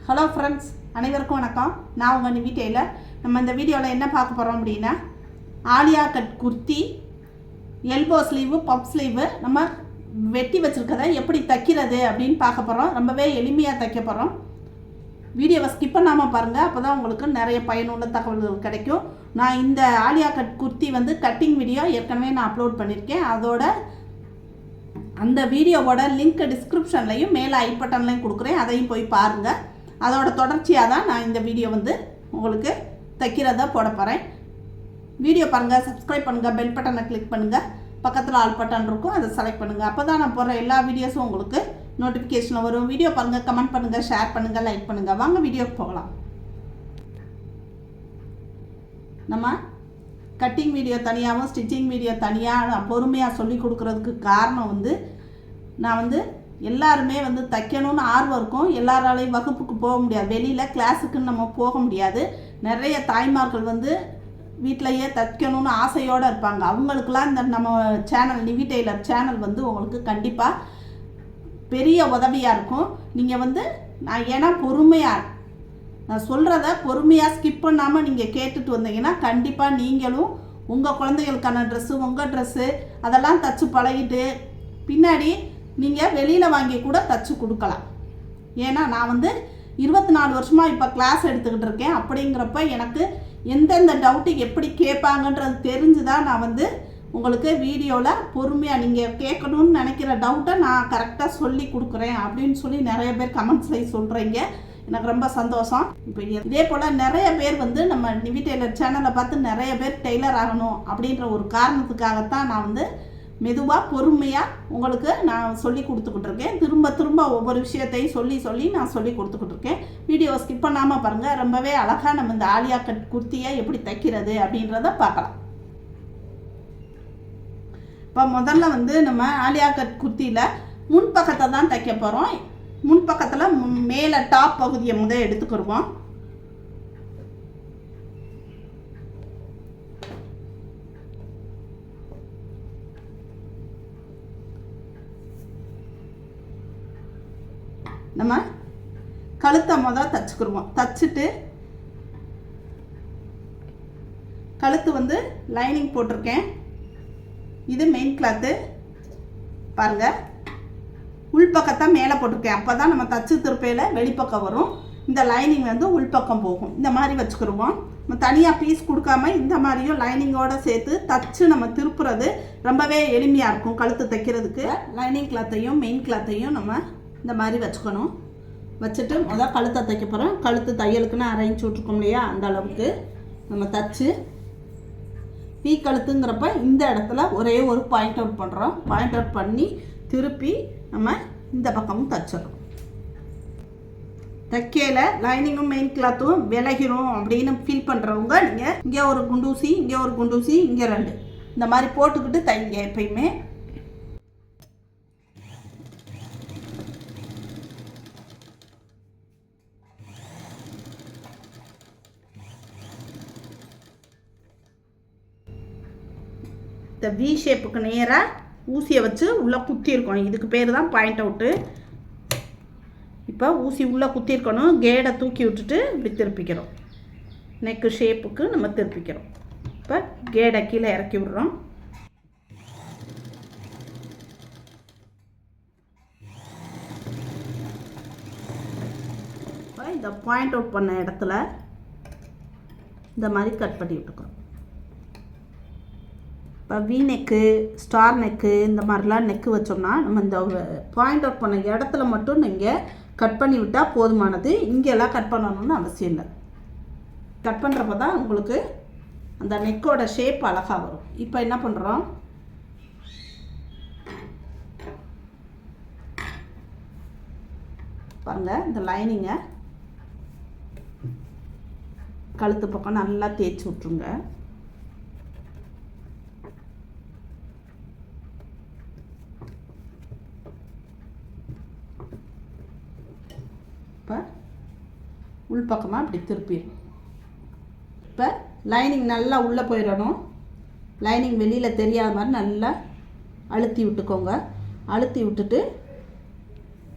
Hello friends, அனைவருக்கும் வணக்கம். நான் உங்கள் நிவி டெய்லர். நம்ம இந்த வீடியோவில் என்ன பார்க்க போகிறோம் அப்படின்னா, Alia cut kurti, elbow sleeve, puff sleeve நம்ம வெட்டி வச்சுருக்கதை எப்படி தைக்கிறது அப்படின்னு பார்க்க போகிறோம். ரொம்பவே எளிமையாக தைக்க போகிறோம். வீடியோவை ஸ்கிப் பண்ணாமல் பாருங்கள், அப்போ தான் உங்களுக்கு நிறைய பயனுள்ள தகவல்கள் கிடைக்கும். நான் இந்த Alia cut kurti cutting video ஏற்கனவே நான் அப்லோட் பண்ணியிருக்கேன். அதோட அந்த வீடியோவோட லிங்க் டிஸ்கிரிப்ஷன்லையும் மேலே ஐ பட்டன்லையும் கொடுக்குறேன், அதையும் போய் பாருங்கள். அதோட தொடர்ச்சியாக தான் நான் இந்த வீடியோ உங்களுக்கு தைக்கிறத போட போகிறேன். வீடியோ பாருங்கள், சப்ஸ்கிரைப் பண்ணுங்கள், பெல் பட்டனை கிளிக் பண்ணுங்கள், பக்கத்தில் ஆல் பட்டன் இருக்கும், அதை செலக்ட் பண்ணுங்கள். அப்போ தான் நான் போடுற எல்லா வீடியோஸும் உங்களுக்கு நோட்டிஃபிகேஷனில் வரும். வீடியோ பாருங்கள், கமெண்ட் பண்ணுங்கள், ஷேர் பண்ணுங்கள், லைக் பண்ணுங்கள். வாங்க வீடியோக்கு போகலாம். நம்ம கட்டிங் வீடியோ தனியாகவும் ஸ்டிச்சிங் வீடியோ தனியாக நான் பொறுமையாக சொல்லி கொடுக்குறதுக்கு காரணம் நான் எல்லாருமே தைக்கணும்னு ஆர்வம் இருக்கும். எல்லாராலையும் வகுப்புக்கு போக முடியாது, வெளியில் கிளாஸுக்குன்னு நம்ம போக முடியாது. நிறைய தாய்மார்கள் வீட்டிலையே தைக்கணும்னு ஆசையோடு இருப்பாங்க. அவங்களுக்கெல்லாம் இந்த நம்ம சேனல் நிவி டெய்லர் சேனல் உங்களுக்கு கண்டிப்பாக பெரிய உதவியாக இருக்கும். நீங்கள் நான் ஏன்னா பொறுமையாக நான் சொல்கிறத பொறுமையாக ஸ்கிப் பண்ணாமல் நீங்கள் கேட்டுட்டு வந்தீங்கன்னா கண்டிப்பாக நீங்களும் உங்கள் குழந்தைகளுக்கான ட்ரெஸ்ஸு, உங்கள் ட்ரெஸ்ஸு அதெல்லாம் தைச்சி பழகிட்டு பின்னாடி நீங்கள் வெளியில் வாங்கி கூட தைச்சி கொடுக்கலாம். ஏன்னா நான் 24 வருஷமாக இப்போ கிளாஸ் எடுத்துக்கிட்டு இருக்கேன். அப்படிங்கிறப்ப எனக்கு எந்தெந்த டவுட்டு எப்படி கேட்பாங்கன்றது தெரிஞ்சு தான் நான் உங்களுக்கு வீடியோவில் பொறுமையாக நீங்கள் கேட்கணும்னு நினைக்கிற டவுட்டை நான் கரெக்டாக சொல்லி கொடுக்குறேன் அப்படின்னு சொல்லி நிறைய பேர் கமெண்ட்ஸில் சொல்கிறீங்க. எனக்கு ரொம்ப சந்தோஷம். இப்போ இதே போல் நிறைய பேர் நம்ம நிவி டெய்லர் சேனலை பார்த்து நிறைய பேர் டெய்லர் ஆகணும் அப்படின்ற ஒரு காரணத்துக்காகத்தான் நான் மெதுவாக பொறுமையாக உங்களுக்கு நான் சொல்லி கொடுத்துக்கிட்டு இருக்கேன். திரும்ப திரும்ப ஒவ்வொரு விஷயத்தையும் சொல்லி நான் சொல்லி கொடுத்துக்கிட்டு இருக்கேன். வீடியோ ஸ்கிப் பண்ணாமல் பாருங்கள். ரொம்பவே அழகாக நம்ம இந்த ஆலியா கட் குர்த்தியை எப்படி தைக்கிறது அப்படின்றத பார்க்கலாம். இப்போ முதல்ல நம்ம ஆலியா கட் குர்த்தியில் முன்பக்கத்தை தான் தைக்க போகிறோம். முன்பக்கத்தில் மேலே டாப் பகுதியை எடுத்துக்கிடுவோம். நம்ம கழுத்தை தைச்சுக்கிடுவோம். தைச்சிட்டு கழுத்து லைனிங் போட்டிருக்கேன். இது மெயின் கிளாத்து பாருங்கள். உள்பக்கத்தை மேலே போட்டிருக்கேன். அப்போ தான் நம்ம தச்சு திருப்பையில் வெளிப்பக்கம் வரும். இந்த லைனிங் உள்பக்கம் போகும். இந்த மாதிரி வச்சுக்கிடுவோம். நம்ம தனியாக பீஸ் கொடுக்காம இந்த மாதிரியும் லைனிங்கோடு சேர்த்து தச்சு நம்ம திருப்புறது ரொம்பவே எளிமையாக இருக்கும் கழுத்து தைக்கிறதுக்கு. லைனிங் கிளாத்தையும் மெயின் கிளாத்தையும் நம்ம இந்த மாதிரி வச்சுக்கணும். வச்சுட்டு கழுத்தை தைக்க போகிறோம். கழுத்து தையலுக்குன்னு அரைஞ்சி விட்ருக்கோம் இல்லையா, அந்த அளவுக்கு நம்ம தச்சு பீ கழுத்துங்கிறப்ப இந்த இடத்துல ஒரே ஒரு பாயிண்ட் அவுட் பண்ணுறோம். பாயிண்ட் அவுட் பண்ணி திருப்பி நம்ம இந்த பக்கமும் தைச்சிடறோம். தைக்கையில் லைனிங்கும் மெயின் கிளாத்தும் விலகிரும் அப்படின்னு ஃபீல் பண்ணுறவங்க நீங்கள் இங்கே ஒரு குண்டூசி, இங்கே ஒரு குண்டூசி, இங்கே 2 இந்த மாதிரி போட்டுக்கிட்டு தைங்க எப்பயுமே. இந்த வி ஷேப்புக்கு நேராக ஊசியை வச்சு உள்ளே குத்திருக்கோம். இதுக்கு பேர் தான் பாயிண்ட் அவுட்டு. இப்போ ஊசி உள்ளே குத்திருக்கணும். கேடை தூக்கி விட்டுட்டு இப்படி திருப்பிக்கிறோம். நெக்கு ஷேப்புக்கு நம்ம திருப்பிக்கிறோம். இப்போ கேடை கீழே இறக்கி விடுறோம். இப்போ இந்த பாயிண்ட் அவுட் பண்ண இடத்துல இந்த மாதிரி கட் பண்ணி விட்டுக்கிறோம். இப்போ வி நெக்கு, ஸ்டார் நெக்கு இந்த மாதிரிலாம் நெக்கு வச்சோம்னா நம்ம இந்த பாயிண்ட் அவுட் பண்ண இடத்துல மட்டும் நீங்கள் கட் பண்ணி விட்டால் போதுமானது. இங்கெல்லாம் கட் பண்ணணும்னு அவசியம் இல்லை. கட் பண்ணுறப்ப தான் உங்களுக்கு அந்த நெக்கோட ஷேப் அழகாக வரும். இப்போ என்ன பண்ணுறோம், பாருங்கள், இந்த லைனிங்கை கழுத்து பக்கம் நல்லா தேய்ச்சி விட்ருங்க. இப்போ உள்பக்கமாக இப்படி திருப்பிடும். இப்போ லைனிங் நல்லா உள்ளே போயிடணும். லைனிங் வெளியில் தெரியாத மாதிரி நல்லா அழுத்தி விட்டுக்கோங்க. அழுத்தி விட்டுட்டு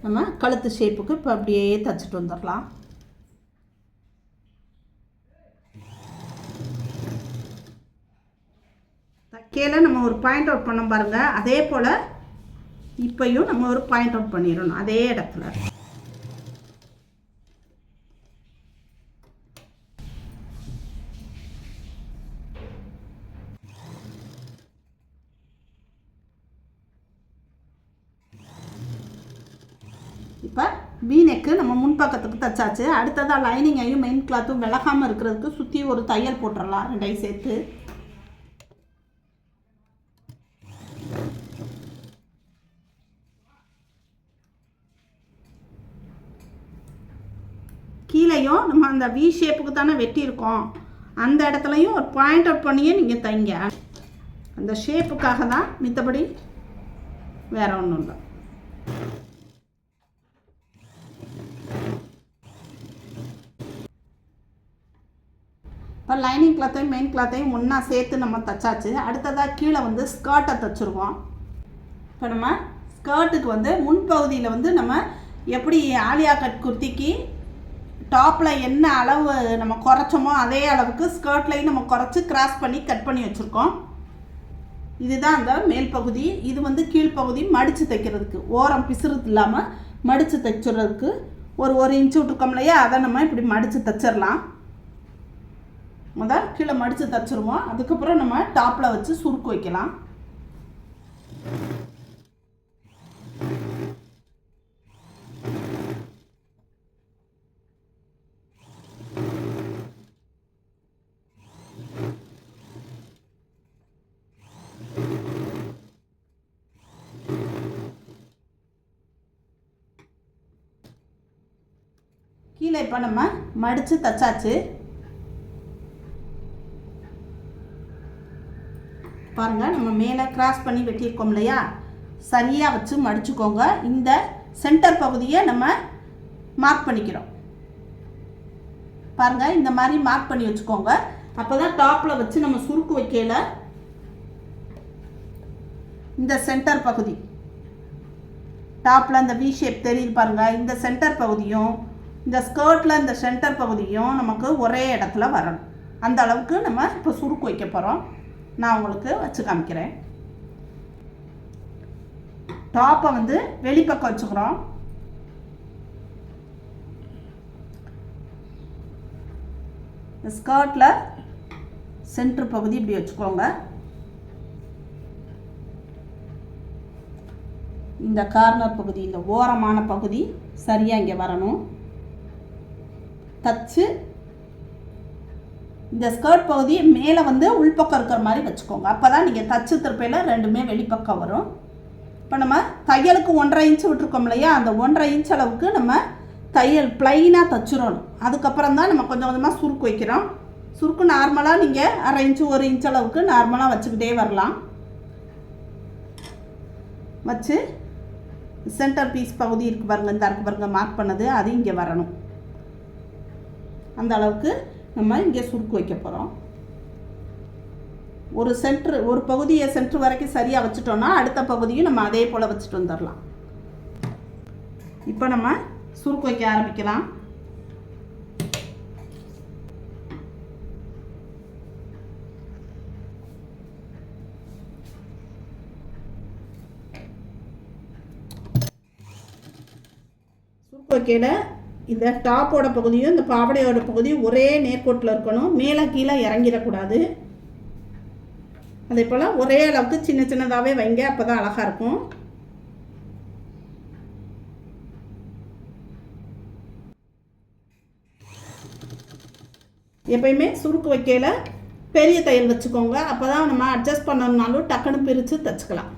நம்ம கழுத்து ஷேப்புக்கு இப்போ அப்படியே தைச்சிட்டு வந்துடலாம். கீழே நம்ம ஒரு பாயிண்ட் அவுட் பண்ண பாருங்கள், அதே போல் இப்பையும் நம்ம ஒரு பாயிண்ட் அவுட் பண்ணிடணும் அதே இடத்துல. இப்போ வீநெக்கு நம்ம முன்பக்கத்துக்கு தைச்சாச்சு. அடுத்ததாக லைனிங்கையும் மெயின் கிளாத்தும் விலகாமல் இருக்கிறதுக்கு சுற்றி ஒரு தையல் போட்டுடலாம் ரெண்டையும் சேர்த்து. கீழேயும் நம்ம அந்த வி ஷேப்புக்கு தானே வெட்டியிருக்கோம், அந்த இடத்துலையும் ஒரு பாயிண்ட் அவுட் பண்ணியே நீங்கள் தைங்க. அந்த ஷேப்புக்காக தான், மித்தபடி வேற ஒன்றும் இல்லை. இப்போ லைனிங் கிளாத்தையும் மெயின் கிளாத்தையும் ஒன்றா சேர்த்து நம்ம தைச்சாச்சு. அடுத்ததாக கீழே வந்து ஸ்கர்ட்டை தைச்சிருவோம். இப்போ நம்ம ஸ்கர்ட்டுக்கு வந்து முன்பகுதியில் வந்து நம்ம எப்படி ஆலியா கட் குர்த்திக்கு டாப்பில் என்ன அளவு நம்ம குறைச்சோமோ அதே அளவுக்கு ஸ்கர்ட்லையும் நம்ம குறைச்சி கிராஸ் பண்ணி கட் பண்ணி வச்சுருக்கோம். இதுதான் அந்த மேல் பகுதி. இது வந்து கீழ்ப்பகுதி மடித்து தைக்கிறதுக்கு, ஓரம் பிசுறது இல்லாமல் மடித்து தைச்சுறதுக்கு ஒரு இன்ச்சு விட்டுருக்கோம் இல்லையா, அதை நம்ம இப்படி மடித்து தைச்சிடலாம். முதல் கீழே மடித்து தைச்சிருவோம். அதுக்கப்புறம் நம்ம டாப்பில் வச்சு சுருக்கு வைக்கலாம். கீழே இப்போ நம்ம மடித்து தைச்சாச்சு. பாருங்கள், நம்ம மேலே கிராஸ் பண்ணி வெட்டியிருக்கோம் இல்லையா, சரியாக வச்சு மடிச்சுக்கோங்க. இந்த சென்டர் பகுதியை நம்ம மார்க் பண்ணிக்கிறோம். பாருங்கள், இந்த மாதிரி மார்க் பண்ணி வச்சுக்கோங்க. அப்போ தான் டாப்பில் வச்சு நம்ம சுருக்கு வைக்கல இந்த சென்டர் பகுதி, டாப்பில் இந்த வி ஷேப் தெரியுது பாருங்கள், இந்த சென்டர் பகுதியும் இந்த ஸ்கர்ட்டில் இந்த சென்டர் பகுதியும் நமக்கு ஒரே இடத்துல வரணும். அந்த அளவுக்கு நம்ம இப்போ சுருக்கு வைக்க போகிறோம். நான் உங்களுக்கு வச்சு காமிக்கிறேன். டாப்பை வந்து வெளிப்பக்கம் வச்சுக்கிறோம். ஸ்கர்ட்டில் சென்டர் பகுதி இப்படி வச்சுக்கோங்க. இந்த கார்னர் பகுதி, இந்த ஓரமான பகுதி சரியாக இங்கே வரணும். தச்சு இந்த ஸ்கர்ட் பகுதி மேலே வந்து உள்பக்கம் இருக்கிற மாதிரி வச்சுக்கோங்க. அப்போ தான் நீங்கள் தச்சு திருப்பையில் ரெண்டுமே வெளிப்பக்கம் வரும். இப்போ நம்ம தையலுக்கு 1.5 இன்ச்சு விட்டுருக்கோம் இல்லையா, அந்த 1.5 இன்ச் அளவுக்கு நம்ம தையல் ப்ளைனாக தச்சிடணும். அதுக்கப்புறம் தான் நம்ம கொஞ்சம் கொஞ்சமாக சுருக்கு வைக்கிறோம். சுருக்கு நார்மலாக நீங்கள் 1/2 இன்ச்சு 1 இன்ச் அளவுக்கு நார்மலாக வச்சுக்கிட்டே வரலாம். வச்சு சென்டர் பீஸ் பகுதி இருக்குது பாருங்கள், இந்த இருக்கு பாருங்கள் மார்க் பண்ணது, அது இங்கே வரணும். அந்த அளவுக்கு நம்ம இங்கே சுருக்கு வைக்க போகிறோம். ஒரு பகுதியை சென்ட்ரு வரைக்கும் சரியாக வச்சுட்டோன்னா அடுத்த பகுதியும் நம்ம அதே போல் வச்சுட்டு வந்துடலாம். இப்போ நம்ம சுருக்கு வைக்க ஆரம்பிக்கலாம். சுருக்கு வைக்கையில் இந்த டாப்போட பகுதியும் இந்த பாவடையோட பகுதியும் ஒரே நேர்கோட்டில் இருக்கணும். மேலே கீழே இறங்கிடக்கூடாது. அதே போல் ஒரே அளவுக்கு சின்ன சின்னதாகவே வைங்க, அப்போ தான் அழகாக இருக்கும். எப்பயுமே சுருக்கு வைக்கையில் பெரிய தையல் வச்சுக்கோங்க. அப்போ தான் நம்ம அட்ஜஸ்ட் பண்ணணும்னாலும் டக்குன்னு பிரித்து தைச்சிக்கலாம்.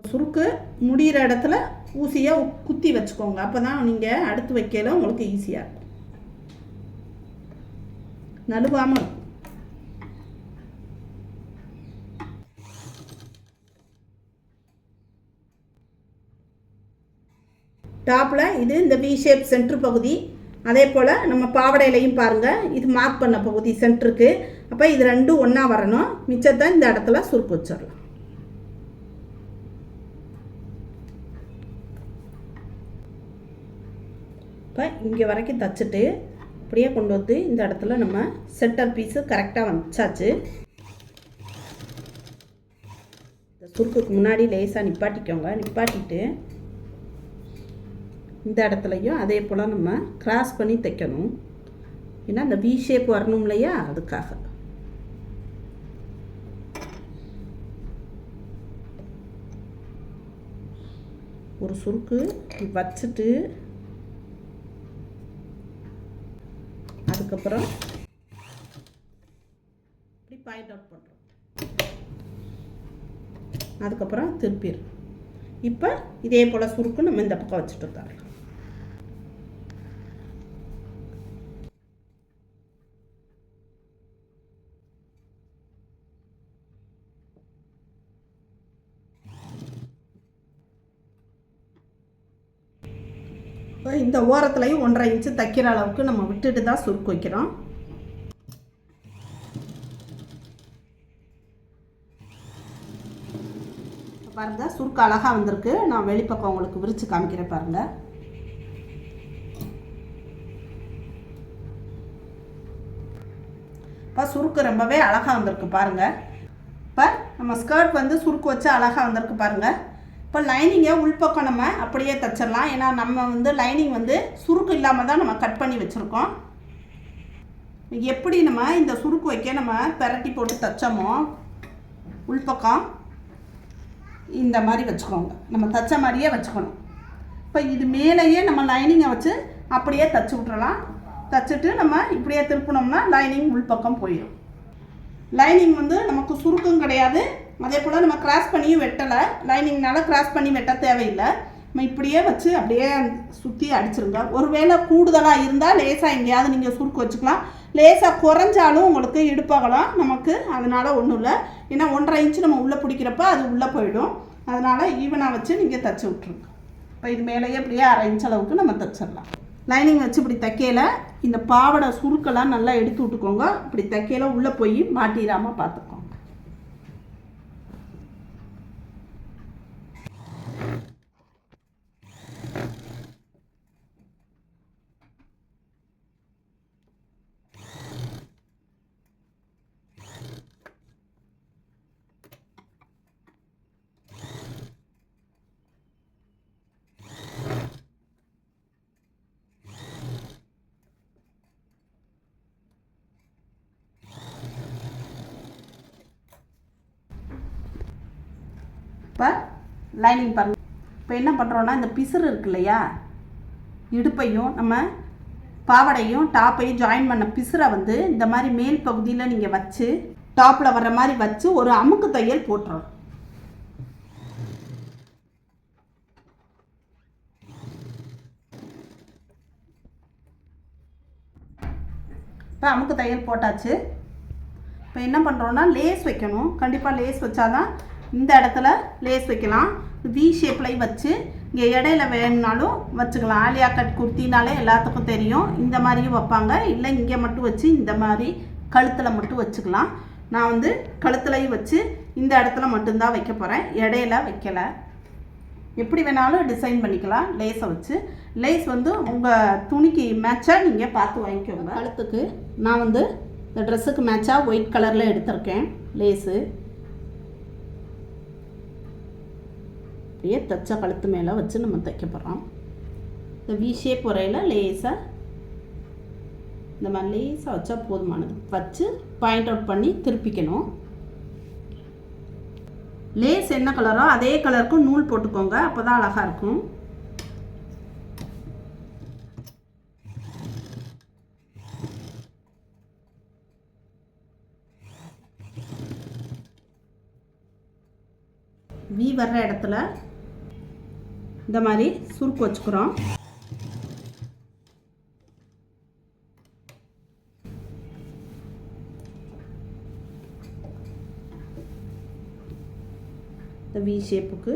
சுருக்கு முடிகிற இடத்துல ஊசியை குத்தி வச்சுக்கோங்க. அப்போ தான் நீங்கள் அடுத்து வைக்கல உங்களுக்கு ஈஸியாக இருக்கும், நடுவாமல் இருக்கும். டாப்பில் இது இந்த வி ஷேப் சென்ட்ரு பகுதி. அதே போல் நம்ம பாவடையிலையும் பாருங்கள், இது மார்க் பண்ண பகுதி சென்ட்ருக்கு. அப்போ இது ரெண்டும் ஒன்றா வரணும். மிச்சத்தை இந்த இடத்துல சுருக்கு வச்சிடலாம். இப்போ இங்கே வரைக்கும் தைச்சிட்டு இப்படியே கொண்டு வந்து இந்த இடத்துல நம்ம சென்டர் பீஸு கரெக்டாக வச்சாச்சு. இந்த சுருக்குக்கு முன்னாடி லேசாக நிப்பாட்டிக்கோங்க. நிப்பாட்டிட்டு இந்த இடத்துலையும் அதே போல் நம்ம கிராஸ் பண்ணி தைக்கணும். ஏன்னா இந்த வி ஷேப் வரணும் இல்லையா, அதுக்காக. ஒரு சுருக்கு வச்சுட்டு அதுக்கப்புறம் இப்படி பாயிண்ட் அவுட் பண்ணுறோம். அதுக்கப்புறம் திருப்பிடும். இப்போ இதே போல் சுருக்கு நம்ம இந்த பக்கம் வச்சுட்டு தரலாம். இந்த ஓரத்துலையும் 1.5 இன்ச்சு தைக்கிற அளவுக்கு நம்ம விட்டுட்டு தான் சுருக்கு வைக்கிறோம். பாருங்கள், சுருக்கு அழகாக வந்திருக்கு. நான் வெளிப்பக்கம் உங்களுக்கு விரித்து காமிக்கிறேன் பாருங்கள். இப்போ சுருக்கு ரொம்பவே அழகாக வந்திருக்கு பாருங்கள். இப்போ நம்ம ஸ்கர்ட் வந்து சுருக்கு வச்சு அழகாக வந்திருக்கு பாருங்கள். இப்போ லைனிங்கை உள்பக்கம் நம்ம அப்படியே தைச்சிடலாம். ஏன்னா நம்ம வந்து லைனிங் வந்து சுருக்கு இல்லாமல் தான் நம்ம கட் பண்ணி வச்சுருக்கோம். எப்படி நம்ம இந்த சுருக்கு வைக்க நம்ம பெரட்டி போட்டு தைச்சோமோ உள்பக்கம் இந்த மாதிரி வச்சுக்கோங்க. நம்ம தைச்ச மாதிரியே வச்சுக்கணும். இப்போ இது மேலேயே நம்ம லைனிங்கை வச்சு அப்படியே தைச்சி விட்றலாம். தைச்சிட்டு நம்ம இப்படியே திருப்பினோம்னா லைனிங் உள்பக்கம் போயிடும். லைனிங் வந்து நமக்கு சுருக்கும் கிடையாது. அதே போல் நம்ம கிராஸ் பண்ணியும் வெட்டலை. லைனிங்னால கிராஸ் பண்ணி வெட்ட தேவையில்லை. நம்ம இப்படியே வச்சு அப்படியே சுற்றி அடிச்சிருங்க. ஒருவேளை கூடுதலாக இருந்தால் லேசாக எங்கேயாவது நீங்கள் சுருக்கு வச்சுக்கலாம். லேசாக குறைஞ்சாலும் உங்களுக்கு இடுப்பகலாம் நமக்கு, அதனால் ஒன்றும் இல்லை. ஏன்னா 1.5 இன்ச்சு நம்ம உள்ளே பிடிக்கிறப்ப அது உள்ளே போயிடும். அதனால் ஈவனாக வச்சு நீங்கள் தைச்சி விட்ருங்க. இப்போ இது மேலேயே அப்படியே 1/2 இன்ச் அளவுக்கு நம்ம தைச்சிடலாம். லைனிங் வச்சு இப்படி தைக்கையில் இந்த பாவடை சுருக்கெல்லாம் நல்லா எடுத்து விட்டுக்கோங்க. இப்படி தைக்கையில் உள்ளே போய் மாட்டிடாமல் பார்த்துக்கோங்க. இப்போ லைனிங் பாருங்கள். இப்போ என்ன பண்ணுறோன்னா இந்த பிசுறு இருக்கு இல்லையா, இடுப்பையும் நம்ம பாவடையும் டாப்பையும் ஜாயின் பண்ண பிசுரை வந்து இந்த மாதிரி மேல் பகுதியில் நீங்கள் வச்சு டாப்பில் வர்ற மாதிரி வச்சு ஒரு அமுக்கு தையல் போட்டுறோம். இப்போ அமுக்கு தையல் போட்டாச்சு. இப்போ என்ன பண்ணுறோன்னா லேஸ் வைக்கணும். கண்டிப்பாக லேஸ் வச்சாதான் இந்த இடத்துல லேஸ் வைக்கலாம். வி ஷேப்லையும் வச்சு இங்கே இடையில வேணுனாலும் வச்சுக்கலாம். ஆலியா கட் குர்த்தினாலே எல்லாத்துக்கும் தெரியும். இந்த மாதிரியும் வைப்பாங்க. இல்லை இங்கே மட்டும் வச்சு இந்த மாதிரி கழுத்தில் மட்டும் வச்சுக்கலாம். நான் வந்து கழுத்துலையும் வச்சு இந்த இடத்துல மட்டும்தான் வைக்க போகிறேன். இடையில வைக்கலை. எப்படி வேணாலும் டிசைன் பண்ணிக்கலாம் லேஸை வச்சு. லேஸ் வந்து உங்கள் துணிக்கு மேட்சாக நீங்கள் பார்த்து வாங்கிக்கோங்க. கழுத்துக்கு நான் வந்து இந்த ட்ரெஸ்ஸுக்கு மேட்சாக ஒயிட் கலரில் எடுத்திருக்கேன் லேஸு. அப்படியே தைச்ச கழுத்து மேலே வச்சு நம்ம தைக்க போகிறோம். இந்த வி ஷேப் வரையில் லேஸாக இந்த மாதிரி லேஸாக வச்சா போதுமானது. வச்சு பாயிண்ட் அவுட் பண்ணி திருப்பிக்கணும். லேஸ் என்ன கலரோ அதே கலருக்கு நூல் போட்டுக்கோங்க. அப்போ தான் அழகாக இருக்கும். வி வர்ற இடத்துல இந்த மாதிரி சுருக்கு வச்சுக்கிறோம். இந்த வி ஷேப்புக்கு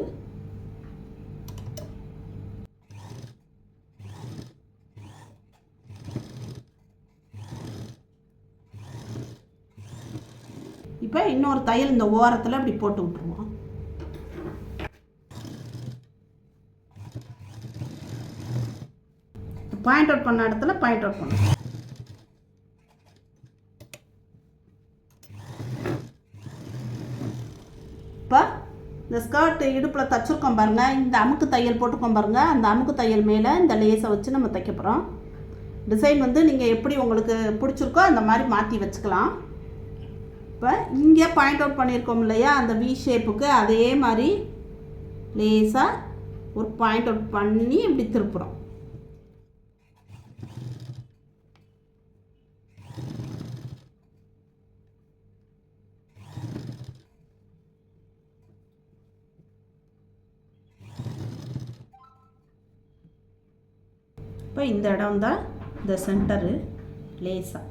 இப்போ இன்னொரு தையல் இந்த ஓரத்தில் இப்படி போட்டு விட்டுருவோம். பாயிண்ட் அவுட் பண்ண இடத்துல பாயிண்ட் அவுட் பண்ணுவோம். இப்போ இந்த ஸ்கர்ட் இடுப்பில் தைச்சிருக்கோம் பாருங்கள், இந்த அமுக்கு தையல் போட்டுக்கோம் பாருங்கள், அந்த அமுக்கு தையல் மேலே இந்த லேஸை வச்சு நம்ம தைக்க போகிறோம். டிசைன் வந்து நீங்கள் எப்படி உங்களுக்கு பிடிச்சிருக்கோ அந்த மாதிரி மாற்றி வச்சுக்கலாம். இப்போ இங்கே பாயிண்ட் அவுட் பண்ணியிருக்கோம் இல்லையா, அந்த வி ஷேப்புக்கு அதே மாதிரி லேஸாக ஒரு பாயிண்ட் அவுட் பண்ணி இப்படி திருப்புறோம். இப்போ இந்த இடம் தான் இந்த சென்டரு லேஸாக.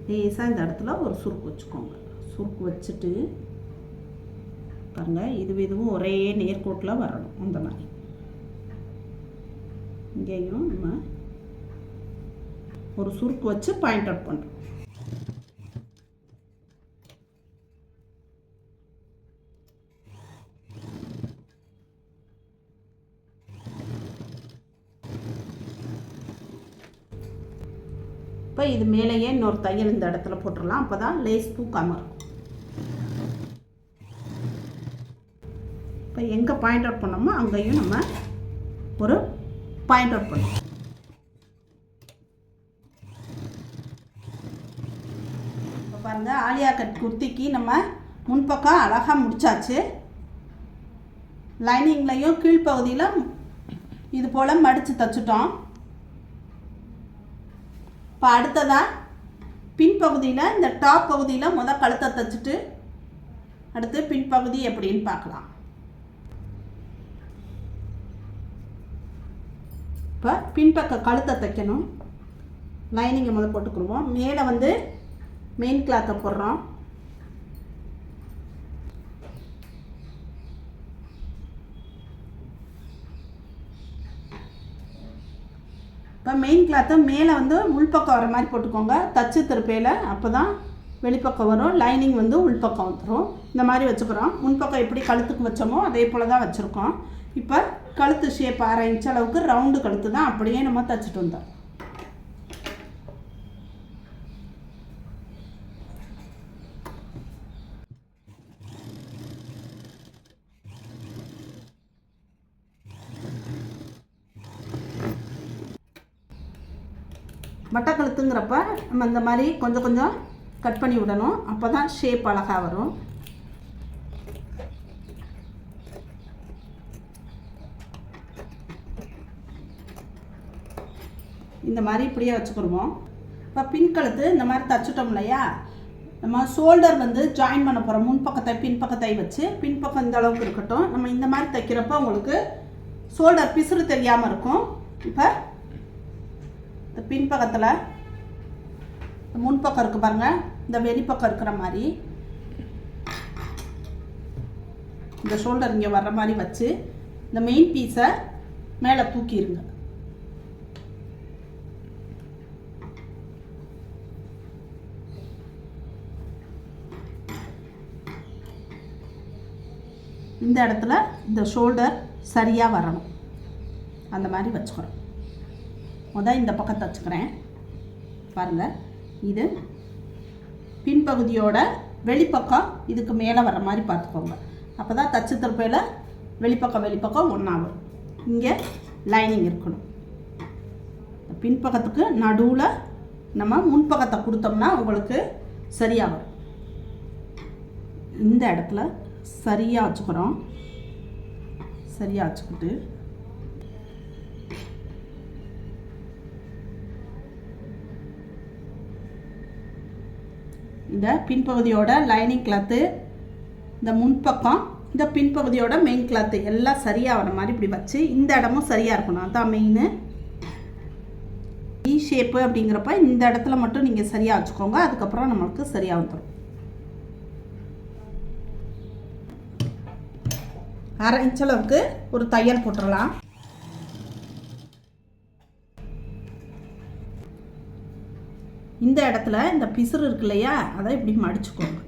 லேஸாக இந்த இடத்துல ஒரு சுருக்கு வச்சுக்கோங்க. சுருக்கு வச்சுட்டு பாருங்கள், இதுவும் ஒரே நேர்கோட்டில் வரணும். அந்த மாதிரி இங்கேயும் நம்ம ஒரு சுருக்கு வச்சு பாயிண்ட் அவுட் பண்ணுறோம். இப்போ இது மேலேயே இன்னொரு தையல் இந்த இடத்துல போட்டுடலாம். அப்போ தான் லேஸ் தூக்காமல் இருக்கும். இப்போ எங்கே பாயிண்ட் அவுட் பண்ணோமோ அங்கேயும் நம்ம ஒரு பாயிண்ட் அவுட் பண்ணுவோம். இப்போ பாருங்கள், ஆலியா கட் குர்த்திக்கு நம்ம முன்பக்கம் அழகாக முடிச்சாச்சு. லைனிங்லையும் கீழ்ப்பகுதியில் இது போல் மடித்து தைச்சிட்டோம். இப்போ அடுத்ததாக பின்பகுதியில் இந்த டாப் பகுதியில் கழுத்தை தைச்சிட்டு அடுத்து பின்பகுதி எப்படின்னு பார்க்கலாம். இப்போ பின்பக்க கழுத்தை தைக்கணும். லைனிங்கை போட்டுக்குருவோம். மேலே வந்து மெயின் கிளாத்தை போடுறோம். இப்போ மெயின் கிளாத்தை மேலே வந்து உள்பக்கம் வர மாதிரி போட்டுக்கோங்க. தச்சு திருப்பையில் அப்போ தான் வெளிப்பக்கம் வரும். லைனிங் வந்து உள்பக்கம் வந்துடும். இந்த மாதிரி வச்சுக்கிறோம். முன்பக்கம் எப்படி கழுத்துக்கு வச்சோமோ அதே போல் தான் வச்சுருக்கோம். இப்போ கழுத்து ஷேப் 1/2 இன்ச் அளவுக்கு ரவுண்டு கழுத்து தான் அப்படியே நம்ம தைச்சிட்டு வந்தோம். வட்டக்கழுத்துங்கிறப்ப நம்ம இந்த மாதிரி கொஞ்சம் கொஞ்சம் கட் பண்ணி விடணும். அப்போ தான் ஷேப் அழகாக வரும். இந்த மாதிரி இப்படியே வச்சுக்கிடுவோம். இப்போ பின்கழுத்து இந்த மாதிரி தைச்சிட்டோம் இல்லையா, நம்ம ஷோல்டர் வந்து ஜாயின் பண்ண போகிறோம். முன்பக்கத்தை பின்பக்கத்தை வச்சு பின்பக்கம் இந்த அளவுக்கு இருக்கட்டும். நம்ம இந்த மாதிரி தைக்கிறப்ப உங்களுக்கு ஷோல்டர் பிசுறு தெரியாமல் இருக்கும். இப்போ இந்த பின்பக்கத்தில் முன்பக்கம் இருக்குது பாருங்கள், இந்த வெளிப்பக்கம் இருக்கிற மாதிரி இந்த ஷோல்டர் இங்கே வர்ற மாதிரி வச்சு இந்த மெயின் பீஸை மேலே தூக்கிடுங்க. இந்த இடத்துல இந்த ஷோல்டர் சரியாக வரணும். அந்த மாதிரி வச்சுக்கிறோம். இந்த பக்கம் தச்சுக்கிறேன் பாருங்கள். இது பின்பகுதியோட வெளிப்பக்கம் இதுக்கு மேலே வர மாதிரி பார்த்துக்கோங்க. அப்போ தான் தச்சு திருப்பையில் வெளிப்பக்கம் ஒன்றா வரும். இங்கே லைனிங் இருக்கணும். பின்பக்கத்துக்கு நடுவில் நம்ம முன்பக்கத்தை கொடுத்தோம்னா உங்களுக்கு சரியாக வரும். இந்த இடத்துல சரியாக வச்சுக்கிறோம். சரியாக வச்சுக்கிட்டு இந்த பின்பகுதியோட லைனிங் கிளாத்து, இந்த முன்பக்கம், இந்த பின்பகுதியோட மெயின் கிளாத்து எல்லாம் சரியாக வர மாதிரி இப்படி வச்சு இந்த இடமும் சரியாக இருக்கணும். அதுதான் மெயின். ஈ ஷேப்பு அப்படிங்கிறப்ப இந்த இடத்துல மட்டும் நீங்கள் சரியாக வச்சுக்கோங்க. அதுக்கப்புறம் நம்மளுக்கு சரியாக வந்துடும். 1/2 இன்ச் அளவுக்கு ஒரு தையல் போட்டுடலாம். இந்த இடத்துல இந்த பிசுறு இருக்கு இல்லையா, அதை இப்படி மடிச்சுக்கோங்க.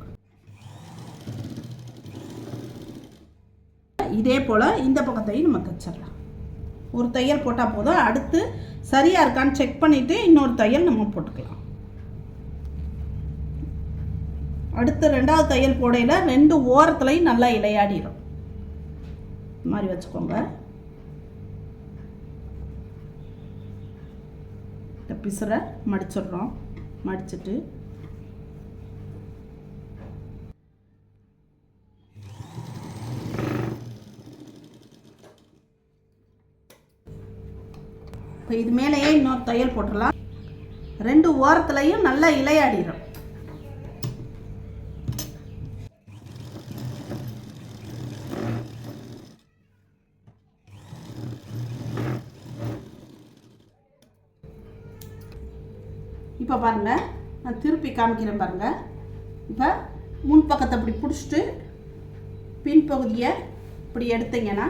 இதே போல் இந்த பக்கத்தையும் நம்ம தைச்சிடலாம். ஒரு தையல் போட்டால் போதும். அடுத்து சரியாக இருக்கான்னு செக் பண்ணிவிட்டு இன்னொரு தையல் நம்ம போட்டுக்கலாம். அடுத்து 2வது தையல் போடையில் 2 ஓரத்துலையும் நல்லா இலையாடிடும். இந்த மாதிரி வச்சுக்கோங்க. இந்த பிசுரை மடிச்சிடுறோம். மடிச்சுட்டு இப்போ இது மேலேயே இன்னொரு தையல் போட்டுடலாம். 2 ஓரத்துலையும் நல்லா இலையாடிடும். இப்போ பாருங்கள், நான் திருப்பி காமிக்கிறேன் பாருங்கள். இப்போ முன்பக்கத்தை இப்படி பிடிச்சிட்டு பின்பகுதியை இப்படி எடுத்தீங்கன்னா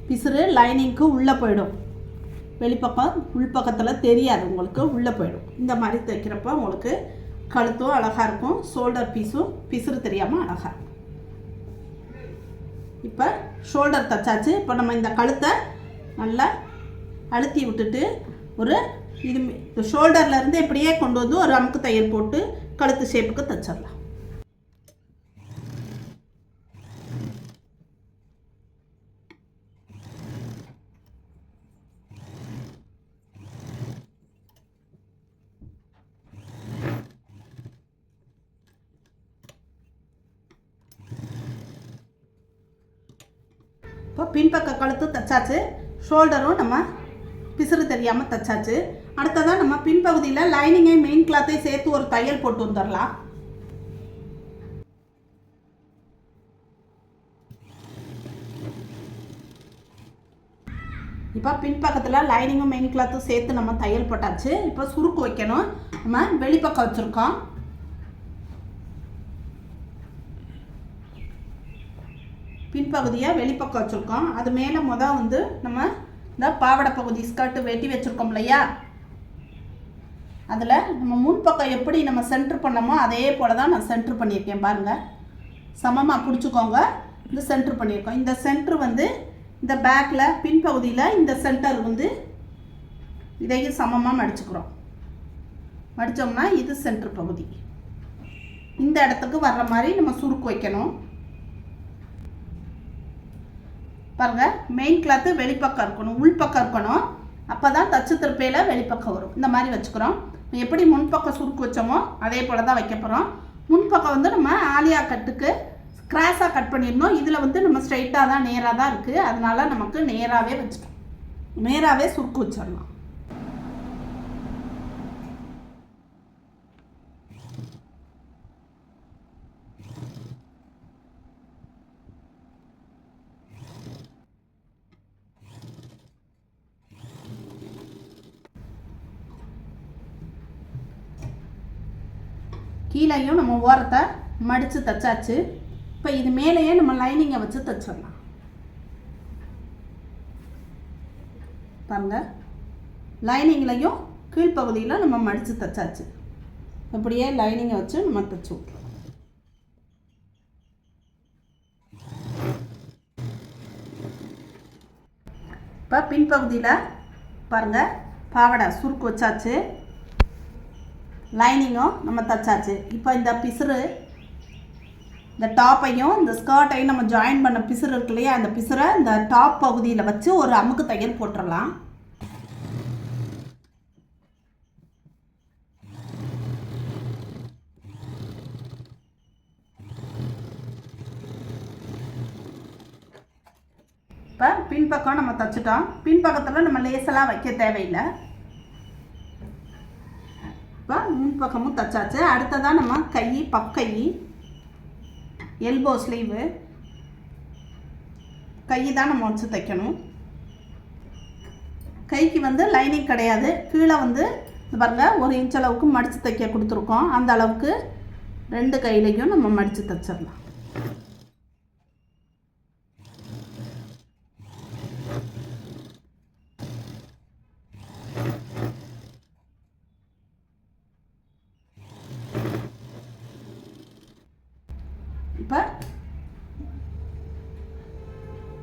பிசுறு லைனிங்க்கு உள்ளே போயிடும். வெளிப்பக்கம் உள்பக்கத்தில் தெரியாது உங்களுக்கு, உள்ளே போயிடும். இந்த மாதிரி தைக்கிறப்ப உங்களுக்கு கழுத்தும் அழகாக இருக்கும், ஷோல்டர் பீஸும் பிசுறு தெரியாமல் அழகாக இருக்கும். இப்போ ஷோல்டர் தைச்சாச்சு. இப்போ நம்ம இந்த கழுத்தை நல்லா அழுத்தி விட்டுட்டு ஒரு இது ஷோல்டர்லேருந்து இப்படியே கொண்டு வந்து ஒரு அமுக்கு தையல் போட்டு கழுத்து ஷேப்புக்கு தைச்சிடலாம். இப்போ பின்பக்க கழுத்து தைச்சாச்சு, ஷோல்டரும் நம்ம பிசுறு தெரியாமல் தைச்சாச்சு. அடுத்ததான் நம்ம பின்பகுதியில் லைனிங்கை மெயின் கிளாத்தை சேர்த்து ஒரு தையல் போட்டு வந்துடலாம். இப்போ பின்பக்கத்தில் லைனிங்கும் மெயின் கிளாத்தும் சேர்த்து நம்ம தையல் போட்டாச்சு. இப்போ சுருக்கு வைக்கணும். நம்ம வெளிப்பக்கம் வச்சுருக்கோம். பின்பகுதியை வெளிப்பக்கம் வச்சுருக்கோம். அது மேலே வந்து நம்ம இந்த பாவாடை பகுதி ஸ்கர்ட்டு வெட்டி வச்சுருக்கோம் இல்லையா, அதில் நம்ம முன்பக்கம் எப்படி நம்ம சென்ட்ரு பண்ணோமோ அதே போல் தான் நான் சென்ட்ரு பண்ணியிருக்கேன். பாருங்கள், சமமாக பிடிச்சிக்கோங்க. இந்த சென்ட்ரு பண்ணியிருக்கோம். இந்த சென்ட்ரு வந்து இந்த பேக்கில் பின்பகுதியில் இந்த சென்டர் வந்து இதையும் சமமாக மடிச்சுக்கிறோம். மடித்தோம்னா இது சென்ட்ரு பகுதி. இந்த இடத்துக்கு வர்ற மாதிரி நம்ம சுருக்கு வைக்கணும். பாருங்கள், மெயின் கிளாத்து வெளிப்பக்கம் இருக்கணும், உள்பக்கம் இருக்கணும். அப்போ தான் தச்சு திருப்பையில் வெளிப்பக்கம் வரும். இந்த மாதிரி வச்சுக்கிறோம். எப்படி முன்பக்கம் சுருக்கு வச்சோமோ அதே போல் தான் வைக்க போகிறோம். முன்பக்கம் வந்து நம்ம ஆலியா கட்டுக்கு கிராஸாக கட் பண்ணிடணும். இதில் வந்து நம்ம ஸ்ட்ரைட்டாக தான் நேராக தான் இருக்குது. அதனால் நமக்கு நேராகவே வச்சுட்டோம். நேராகவே சுருக்கு வச்சிடலாம். கீழையும் நம்ம ஓரத்தை மடித்து தைச்சாச்சு. இப்போ இது மேலேயே நம்ம லைனிங்கை வச்சு தைச்சிடலாம். பாருங்கள், லைனிங்லையும் கீழ்ப்பகுதியில் நம்ம மடித்து தைச்சாச்சு. அப்படியே லைனிங்கை வச்சு நம்ம தைச்சி விட்ருவோம். இப்போ பின்பகுதியில் பாருங்கள், பாவாடை சுருக்கு வச்சாச்சு, லைனிங்கும் நம்ம தைச்சாச்சு. இப்போ இந்த பிசுறு, இந்த டாப்பையும் இந்த ஸ்கர்ட்டையும் நம்ம ஜாயின் பண்ண பிசுறு இருக்கு இல்லையா, அந்த பிசுரை இந்த டாப் பகுதியில் வச்சு ஒரு அமுக்கு தையல் போட்டுடலாம். இப்போ பின்பக்கம் நம்ம தைச்சிட்டோம். பின்பக்கத்தில் நம்ம லேசெல்லாம் வைக்க தேவையில்லை. இப்போ முன்பக்கமும் தைச்சாச்சு. அடுத்ததான் நம்ம கை, பக்கை, எல்போ ஸ்லீவு, கை தான் நம்ம வச்சு தைக்கணும். கைக்கு வந்து லைனிங் கிடையாது. கீழே வந்து பாருங்கள், 1 இன்ச் அளவுக்கு மடித்து தைக்க கொடுத்துருக்கோம். அந்த அளவுக்கு 2 கையிலையும் நம்ம மடித்து தைச்சிடலாம். இப்போ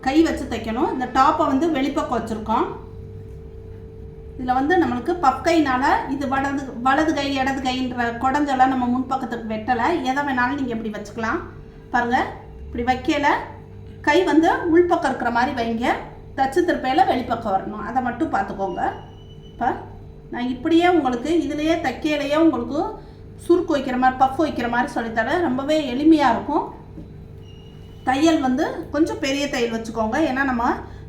கை வச்ச வச்சு தைக்கணும். இந்த டாப்பை வந்து வெளிப்பக்கம் வச்சுருக்கோம். இதில் வந்து நம்மளுக்கு பஃப் கைனால் இது வலது கை இடது கைன்ற குடஞ்செல்லாம் நம்ம முன்பக்கத்துக்கு வெட்டலை. எதை வேணாலும் நீங்கள் இப்படி வச்சுக்கலாம். பாருங்கள், இப்படி வைக்கல கை வந்து உள்பக்கம் இருக்கிற மாதிரி வைங்க. தச்சு திருப்பையில் வெளிப்பக்கம் வரணும், அதை மட்டும் பார்த்துக்கோங்க. இப்போ நான் இப்படியே உங்களுக்கு இதுலேயே தைக்கையிலையே உங்களுக்கு சுருக்கு வைக்கிற மாதிரி பஃப் வைக்கிற மாதிரி சொல்லித்தரேன். ரொம்பவே எளிமையாக இருக்கும். தையல் வந்து கொஞ்சம் பெரிய தையல் வச்சுக்கோங்க. ஏன்னா நம்ம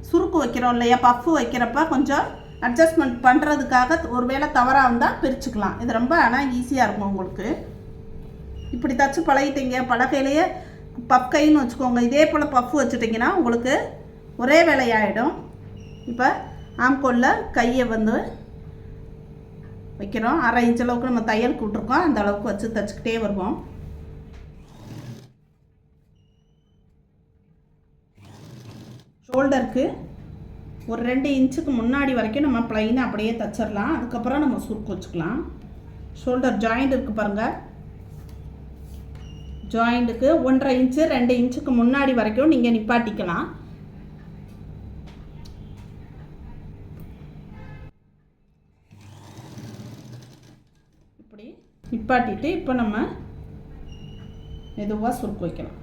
சுருக்கு வைக்கிறோம் இல்லையா, பஃப் வைக்கிறப்ப கொஞ்சம் அட்ஜஸ்ட்மெண்ட் பண்ணுறதுக்காக ஒரு வேளை தவறாக இருந்தால் பிரிச்சுக்கலாம். இது ரொம்ப ஆனால் ஈஸியாக இருக்கும் உங்களுக்கு. இப்படி தச்சு பழகிட்டீங்க, பலகையிலேயே பஃப் கைன்னு வச்சுக்கோங்க. இதே போல் பஃப் வச்சுட்டிங்கன்னா உங்களுக்கு ஒரே வேலையாகிடும். இப்போ ஆம்கோலில் கையை வந்து வைக்கிறோம். 1/2 இன்ச் அளவுக்கு நம்ம தையல் கூட்டிருக்கோம். அந்த அளவுக்கு வச்சு தைச்சிக்கிட்டே வருவோம். ஷோல்டருக்கு ஒரு 2 இன்ச்சுக்கு முன்னாடி வரைக்கும் நம்ம ப்ளைனாக அப்படியே தைச்சிடலாம். அதுக்கப்புறம் நம்ம சுருக்கு வச்சுக்கலாம். ஷோல்டர் ஜாயிண்ட் இருக்குது பாருங்கள், ஜாயிண்ட்டுக்கு 1.5 இன்ச்சு 2 இன்ச்சுக்கு முன்னாடி வரைக்கும் நீங்கள் நிப்பாட்டிக்கலாம். இப்படி நிப்பாட்டிட்டு இப்போ நம்ம மெதுவாக சுருக்கு வைக்கலாம்.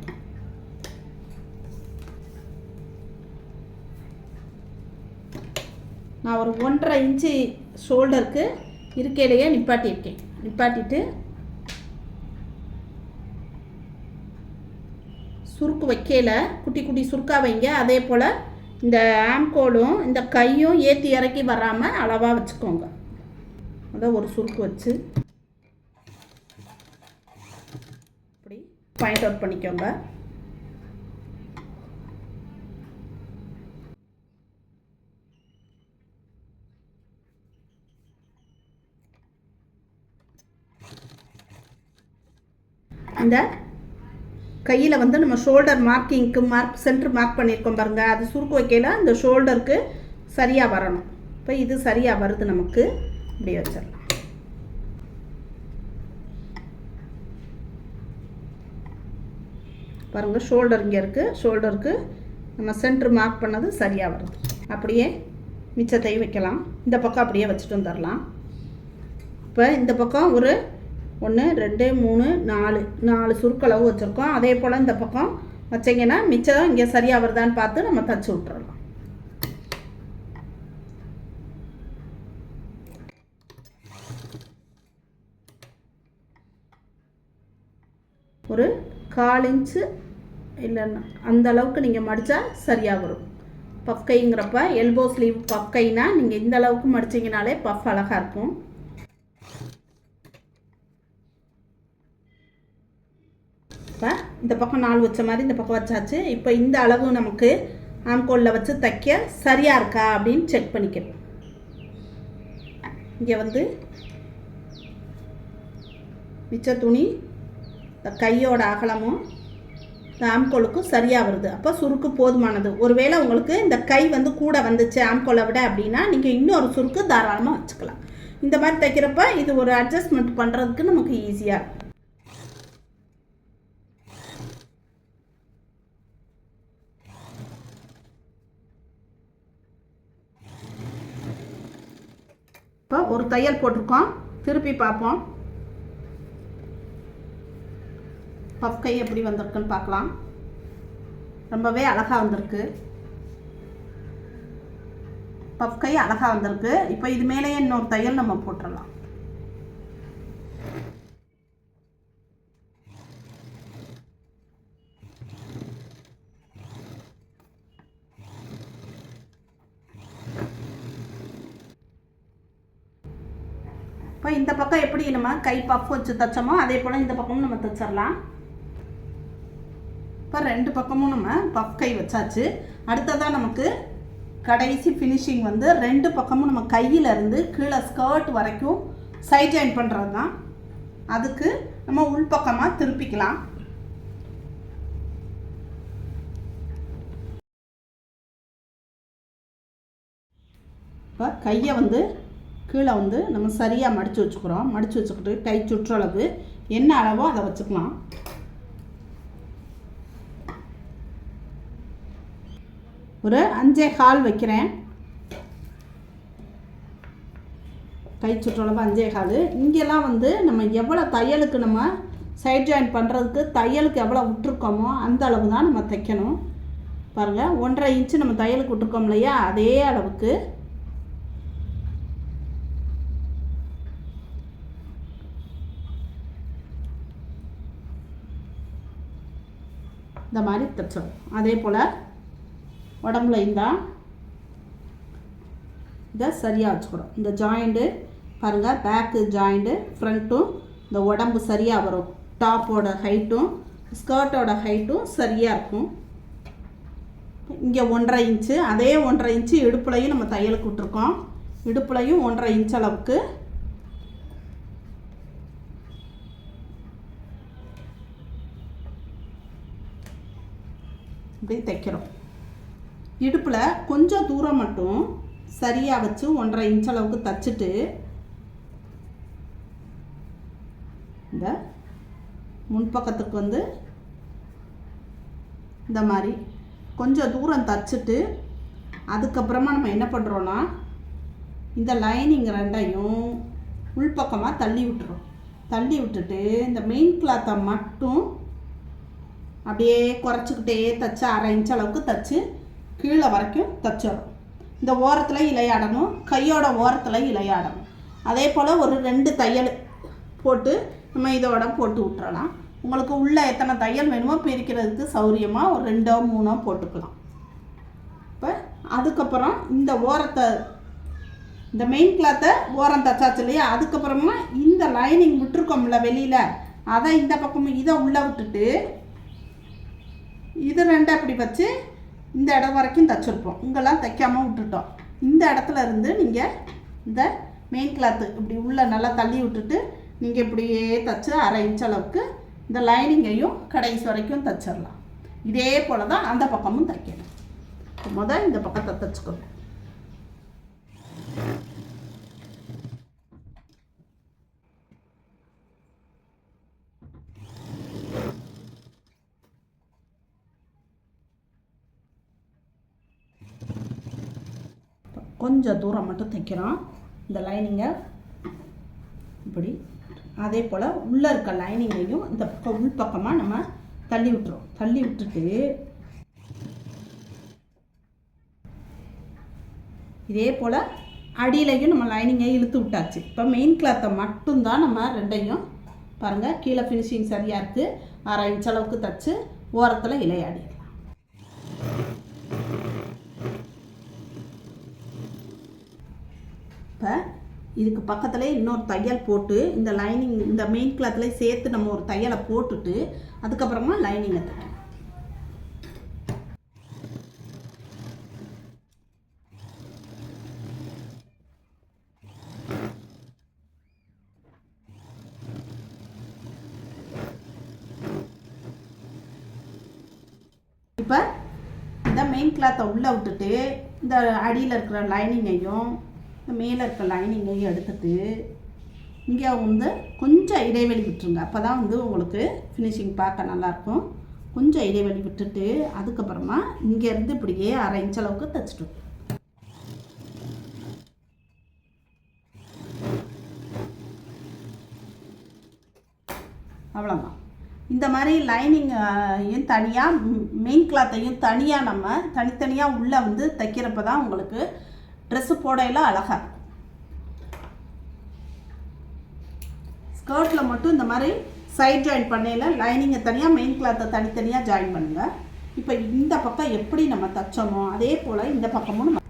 நான் ஒரு 1.5 இன்ச்சு ஷோல்டருக்கு இருக்கையிலேயே நிப்பாட்டியிருக்கேன். நிப்பாட்டிட்டு சுருக்கு வைக்கையில் குட்டி குட்டி சுருக்காக வைங்க. அதே போல் இந்த ஆம்கோலும் இந்த கையும் ஏற்றி இறக்கி வராமல் அளவாக வச்சுக்கோங்க. அதான் ஒரு சுருக்கு வச்சு இப்படி பாயிண்ட் அவுட் பண்ணிக்கோங்க. இந்த கையில் வந்து நம்ம ஷோல்டர் மார்க்கிங்க்கு சென்டர் மார்க் பண்ணியிருக்கோம் பாருங்கள், அது சுருக்கு வைக்கையில் இந்த ஷோல்டருக்கு சரியாக வரணும். இப்போ இது சரியாக வருது நமக்கு. இப்படி வச்சிடலாம். பாருங்கள், ஷோல்டர் இங்கே இருக்குது. ஷோல்டருக்கு நம்ம சென்டர் மார்க் பண்ணது சரியாக வருது. அப்படியே மிச்சத்தையும் வைக்கலாம். இந்த பக்கம் அப்படியே வச்சுட்டு வந்துடலாம். இப்போ இந்த பக்கம் ஒரு 1 2 3 4 சுருக்களவு வச்சுருக்கோம். அதே போல் இந்த பக்கம் வச்சிங்கன்னா மிச்சம் இங்கே சரியாக வருதான்னு பார்த்து நம்ம தச்சு விட்டுறலாம். ஒரு 1/4 இன்ச்சு இல்லைன்னா அந்த அளவுக்கு நீங்கள் மடித்தா சரியாக வரும். பஃப் கைங்கிறப்ப எல்போ ஸ்லீவ் பஃப் கைனா நீங்கள் இந்த அளவுக்கு மடிச்சிங்கனாலே பஃப் அழகாக இருக்கும். இப்போ இந்த பக்கம் 4 வச்ச மாதிரி இந்த பக்கம் வச்சாச்சு. இப்போ இந்த அளவு நமக்கு ஆம்கோலில் வச்சு தைக்க சரியாக இருக்கா அப்படின்னு செக் பண்ணிக்கணும். இங்கே வந்து மிச்ச துணி இந்த கையோட அகலமும் இந்த ஆம்கோலுக்கும் சரியாக வருது. அப்போ சுருக்கு போதுமானது. ஒருவேளை உங்களுக்கு இந்த கை வந்து கூட வந்துச்சு ஆம்கோலை விட அப்படின்னா நீங்கள் இன்னொரு சுருக்கு தாராளமாக வச்சுக்கலாம். இந்த மாதிரி தைக்கிறப்ப இது ஒரு அட்ஜஸ்ட்மெண்ட் பண்ணுறதுக்கு நமக்கு ஈஸியாக இருக்கும். இப்போ ஒரு தையல் போட்டிருக்கோம், திருப்பி பார்ப்போம். பஃப் கை எப்படி வந்திருக்குன்னு பார்க்கலாம். ரொம்பவே அழகாக வந்திருக்கு. பஃப் கை அழகாக வந்திருக்கு. இப்போ இது மேலேயே இன்னொரு தையல் நம்ம போட்டுடலாம். இப்போ இந்த பக்கம் எப்படி நம்ம கை பஃப் வச்சு தைச்சோமோ அதே போல் இந்த பக்கமும் நம்ம தைச்சிடலாம். இப்போ 2 பக்கமும் நம்ம பஃப் கை வச்சாச்சு. அடுத்ததான் நமக்கு கடைசி ஃபினிஷிங் வந்து 2 பக்கமும் நம்ம கையிலேருந்து கீழே ஸ்கர்ட் வரைக்கும் சைட் ஜாயின் பண்ணுறது தான். அதுக்கு நம்ம உள்பக்கமாக திருப்பிக்கலாம். இப்போ கையை வந்து கீழே வந்து நம்ம சரியாக மடித்து வச்சுக்கிறோம். மடித்து வச்சுக்கிட்டு கை சுற்றளவு என்ன அளவோ அதை வச்சுக்கலாம். ஒரு 5.25 வைக்கிறேன். கை சுற்றளவு 5.25. இங்கெல்லாம் வந்து நம்ம எவ்வளோ தையலுக்கு நம்ம சைட் ஜாயின் பண்ணுறதுக்கு தையலுக்கு எவ்வளோ விட்டுருக்கோமோ அந்த அளவு தான் நம்ம தைக்கணும். பாருங்கள், 1.5 இன்ச்சு நம்ம தையலுக்கு விட்டுருக்கோம் இல்லையா, அதே அளவுக்கு இந்த மாதிரி தைச்சோம். அதே போல் உடம்புலையும் தான் இதை சரியாக வச்சுக்கிறோம். இந்த ஜாயிண்ட்டு பாருங்கள், பேக்கு ஜாயிண்ட்டு ஃப்ரண்ட்டும் இந்த உடம்பு சரியாக வரும். டாப்போட ஹைட்டும் ஸ்கர்ட்டோட ஹைட்டும் சரியாக இருக்கும். இங்கே 1.5 இன்ச்சு, அதே 1.5 இன்ச்சு இடுப்புலையும் நம்ம தையலுக்கு விட்டுருக்கோம். இடுப்புலையும் 1.5 இன்ச் அளவுக்கு இப்படி தைக்கிறோம். இடுப்பில் கொஞ்சம் தூரம் மட்டும் சரியாக வச்சு 1.5 இன்ச் அளவுக்கு தைச்சிட்டு இந்த முன்பக்கத்துக்கு வந்து இந்த மாதிரி கொஞ்சம் தூரம் தைச்சிட்டு அதுக்கப்புறமா நம்ம என்ன பண்ணுறோன்னா இந்த லைனிங் ரெண்டையும் உள்பக்கமாக தள்ளி விட்டுறோம். தள்ளி விட்டுட்டு இந்த மெயின் கிளாத்தை மட்டும் அப்படியே குறைச்சிக்கிட்டே தைச்சி 1/2 இன்ச் அளவுக்கு தைச்சி கீழே வரைக்கும் தைச்சிடும். இந்த ஓரத்தில் இலையாடணும், கையோட ஓரத்தில் இலையாடணும். அதே போல் ஒரு 2 தையல் போட்டு நம்ம இதோட போட்டு விட்டுறலாம். உங்களுக்கு உள்ளே எத்தனை தையல் வேணுமோ பிரிக்கிறதுக்கு சௌரியமாக ஒரு 2ஓ 3ஓ போட்டுக்கலாம். இப்போ அதுக்கப்புறம் இந்த ஓரத்தை இந்த மெயின் கிளாத்தை ஓரம் தைச்சாச்சு இல்லையா, அதுக்கப்புறமா இந்த லைனிங் விட்டுருக்கோம்ல வெளியில், அதை இந்த பக்கமும் இதை உள்ளே விட்டுட்டு இது 2 அப்படி வச்சு இந்த இடம் வரைக்கும் தைச்சிருப்போம். இங்கெல்லாம் தைக்காமல் விட்டுட்டோம். இந்த இடத்துல இருந்து நீங்கள் இந்த மெயின் கிளாத்து இப்படி உள்ளே நல்லா தள்ளி விட்டுட்டு நீங்கள் இப்படியே தைச்சி 1/2 இன்ச் அளவுக்கு இந்த லைனிங்கையும் கடைசி வரைக்கும் தைச்சிடலாம். இதே போல் தான் அந்த பக்கமும் தைக்கணும். முதல் இந்த பக்கத்தை தைச்சிக்கணும். கொஞ்சம் தூரம் மட்டும் தைக்கிறோம் இந்த லைனிங்கை இப்படி. அதே போல் உள்ளே இருக்க லைனிங்கையும் இந்த பக்கம் உள்பக்கமாக நம்ம தள்ளி விட்டுறோம். தள்ளி விட்டுட்டு இதே போல் அடியிலையும் நம்ம லைனிங்கை இழுத்து விட்டாச்சு. இப்போ மெயின் கிளாத்தை மட்டும்தான் நம்ம 2ஐயும் பாருங்கள், கீழே ஃபினிஷிங் சரியாக இருக்குது. 1/2 இன்ச் அளவுக்கு தைச்சு ஓரத்தில் இலையாடி. இப்போ இதுக்கு பக்கத்துலேயே இன்னொரு தையல் போட்டு இந்த லைனிங் இந்த மெயின் கிளாத்லேயே சேர்த்து நம்ம ஒரு தையலை போட்டுட்டு அதுக்கப்புறமா லைனிங்கை தைக்கணும். இப்போ இந்த மெயின் கிளாத்தை உள்ளே விட்டுட்டு இந்த அடியில் இருக்கிற லைனிங்கையும் மேலே இருக்க லைனிங்கையும் எடுத்துட்டு இங்கே வந்து கொஞ்சம் இடைவெளி விட்டுருங்க. அப்போ தான் வந்து உங்களுக்கு ஃபினிஷிங் பார்க்க நல்லாயிருக்கும். கொஞ்சம் இடைவெளி விட்டுட்டு அதுக்கப்புறமா இங்கேருந்து இப்படியே 1/2 இன்ச் அளவுக்கு தைச்சிட்டு அவ்வளோதான். இந்த மாதிரி லைனிங்கையும் தனியாக மெயின் கிளாத்தையும் தனியாக நம்ம தனித்தனியாக உள்ளே வந்து தைக்கிறப்ப தான் உங்களுக்கு ட்ரெஸ்ஸு போடையில் அழகாக இருக்கும். ஸ்கர்ட்டில் மட்டும் இந்த மாதிரி சைட் ஜாயின் பண்ணையில் லைனிங்கை தனியாக மெயின் கிளாத்தை தனித்தனியாக ஜாயின் பண்ணுங்கள். இப்போ இந்த பக்கம் எப்படி நம்ம தைச்சோமோ அதே போல் இந்த பக்கமும் நம்ம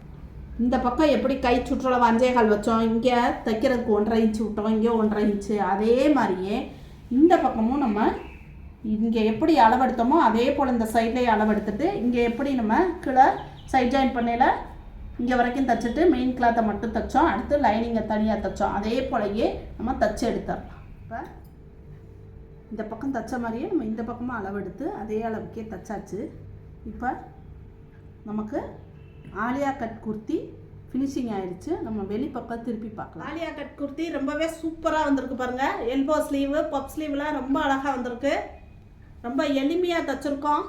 இந்த பக்கம் எப்படி கை சுற்றளவு 5.25 வச்சோம், இங்கே தைக்கிறதுக்கு 1.5 இன்ச்சு விட்டோம், இங்கே 1.5 இன்ச்சு, அதே மாதிரியே இந்த பக்கமும் நம்ம இங்கே எப்படி அளவெடுத்தோமோ அதே போல் இந்த சைட்லேயே அளவெடுத்துட்டு இங்கே எப்படி நம்ம கீழே சைட் ஜாயின் பண்ணையில் இங்கே வரைக்கும் தைச்சிட்டு மெயின் கிளாத்தை மட்டும் தைச்சோம், அடுத்து லைனிங்கை தனியாக தைச்சோம், அதே போலயே நம்ம தைச்சி எடுத்துடலாம். இப்போ இந்த பக்கம் தைச்ச மாதிரியே நம்ம இந்த பக்கமும் அளவெடுத்து அதே அளவுக்கே தைச்சாச்சு. இப்போ நமக்கு ஆலியா கட் குர்த்தி ஃபினிஷிங் ஆயிடுச்சு. நம்ம வெளிப்பக்கம் திருப்பி பார்க்கலாம். ஆலியா கட் குர்த்தி ரொம்பவே சூப்பராக வந்திருக்கு பாருங்கள். எல்போ ஸ்லீவு பப் ஸ்லீவ்லாம் ரொம்ப அழகாக வந்திருக்கு. ரொம்ப எளிமையாக தைச்சிருக்கோம்.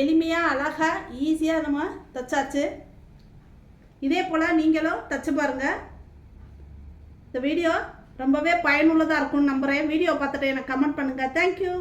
எளிமையாக அழகாக ஈஸியாக நம்ம தைச்சாச்சு. இதே போல் நீங்களும் தைச்சு பாருங்கள். இந்த வீடியோ ரொம்பவே பயனுள்ளதாக இருக்கும்னு நம்புகிறேன். வீடியோ பார்த்துட்டு எனக்கு கமெண்ட் பண்ணுங்கள். தேங்க்யூ.